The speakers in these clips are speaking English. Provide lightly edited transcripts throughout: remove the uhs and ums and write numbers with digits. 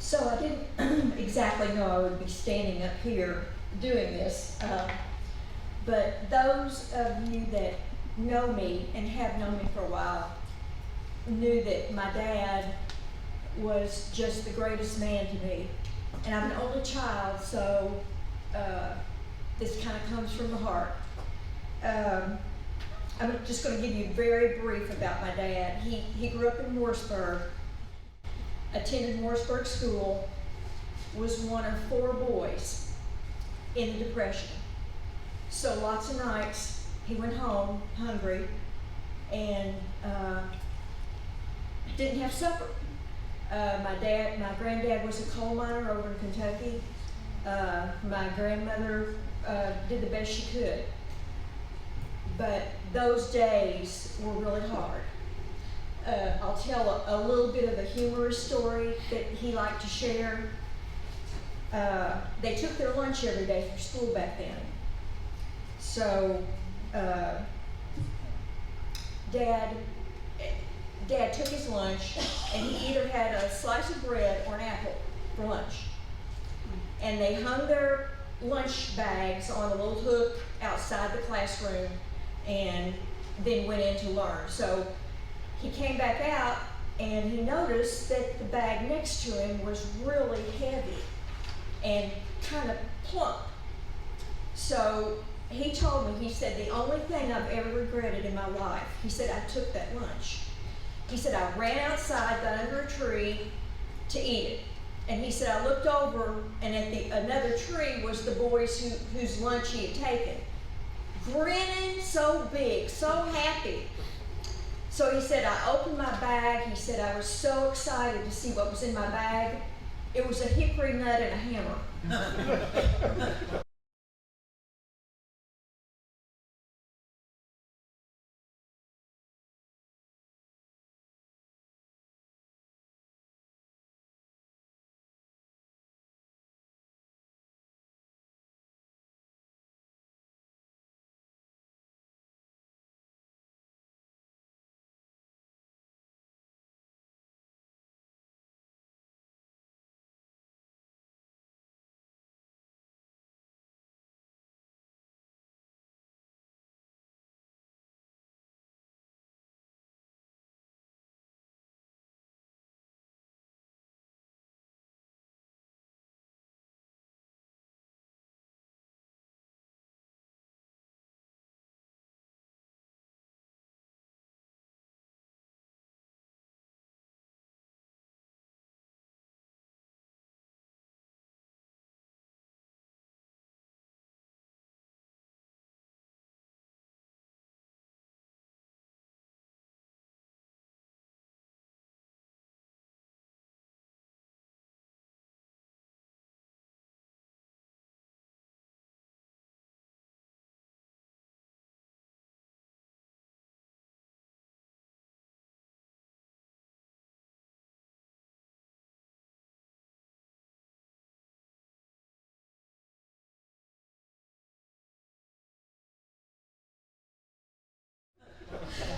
So I didn't exactly know I would be standing up here doing this, but those of you that know me and have known me for a while knew that my dad was just the greatest man to me. And I'm an only child, so this kind of comes from the heart. I'm just going to give you very brief about my dad. He grew up in Morrisburg, attended Morrisburg School, was one of 4 boys in the Depression. So lots of nights he went home hungry and didn't have supper. My granddad was a coal miner over in Kentucky. My grandmother did the best she could. But those days were really hard. I'll tell a little bit of a humorous story that he liked to share. They took their lunch every day from school back then. So Dad took his lunch and he either had a slice of bread or an apple for lunch. And they hung their lunch bags on a little hook outside the classroom and then went in to learn. So he came back out and he noticed that the bag next to him was really heavy and kind of plump. So he told me, he said, the only thing I've ever regretted in my life, he said, I took that lunch. He said, I ran outside, got under a tree to eat it. And he said, I looked over and at another tree was the boys whose lunch he had taken. Grinning so big, so happy. So he said, I opened my bag. He said, I was so excited to see what was in my bag. It was a hickory nut and a hammer.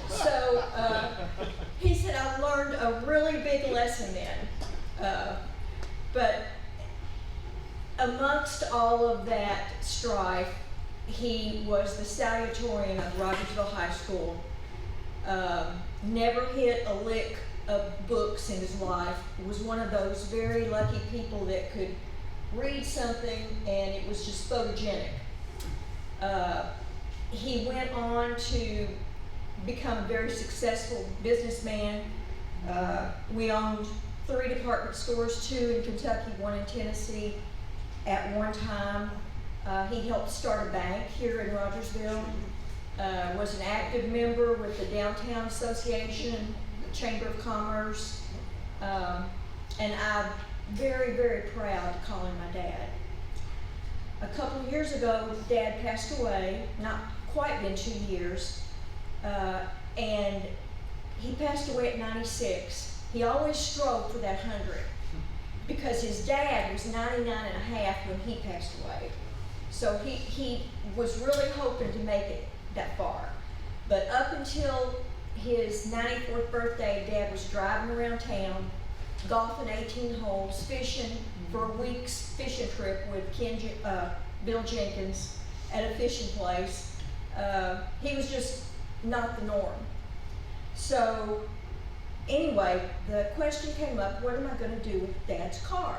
So he said, I learned a really big lesson then. But amongst all of that strife, he was the salutatorian of Rogersville High School. Never hit a lick of books in his life. Was one of those very lucky people that could read something and it was just photogenic. He went on to become a very successful businessman. We owned 3 department stores, 2 in Kentucky, 1 in Tennessee at one time. He helped start a bank here in Rogersville, was an active member with the Downtown Association, the Chamber of Commerce, and I'm very, very proud to call him my dad. A couple of years ago, Dad passed away, not quite been 2 years, and he passed away at 96. He always strove for that 100 because his dad was 99 and a half when he passed away. So he was really hoping to make it that far. But up until his 94th birthday, Dad was driving around town golfing 18 holes, fishing for a week's fishing trip with Bill Jenkins at a fishing place. He was just not the norm. So anyway, the question came up, what am I going to do with Dad's car?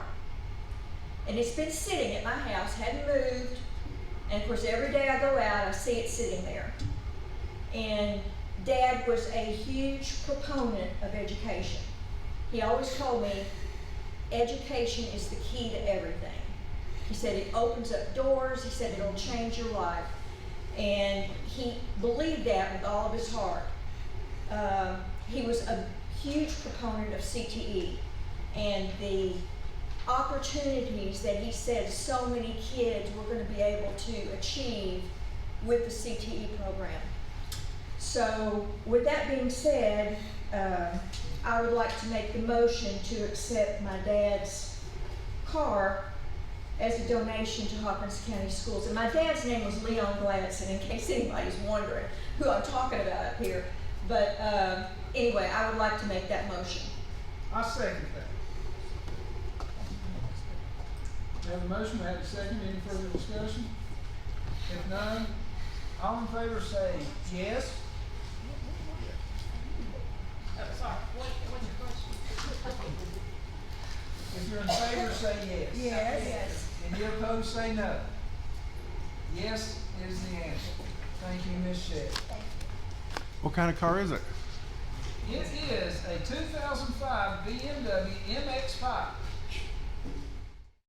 And it's been sitting at my house, hadn't moved, and of course every day I go out I see it sitting there. And Dad was a huge proponent of education. He always told me, education is the key to everything. He said it opens up doors, he said it'll change your life. And he believed that with all of his heart. He was a huge proponent of CTE and the opportunities that he said so many kids were going to be able to achieve with the CTE program. So with that being said, I would like to make the motion to accept my dad's car as a donation to Hawkins County Schools. And my dad's name was Leon Gladson, in case anybody's wondering who I'm talking about up here. But anyway, I would like to make that motion. I second that. We have a motion, we have a second. Any further discussion? If none, all in favor say yes. Sorry, what's your question? If you're in favor, say yes. Yes. And you're opposed, say no. Yes is the answer. Thank you, Ms. Shedden. What kind of car is it? It is a 2005 BMW MX-5.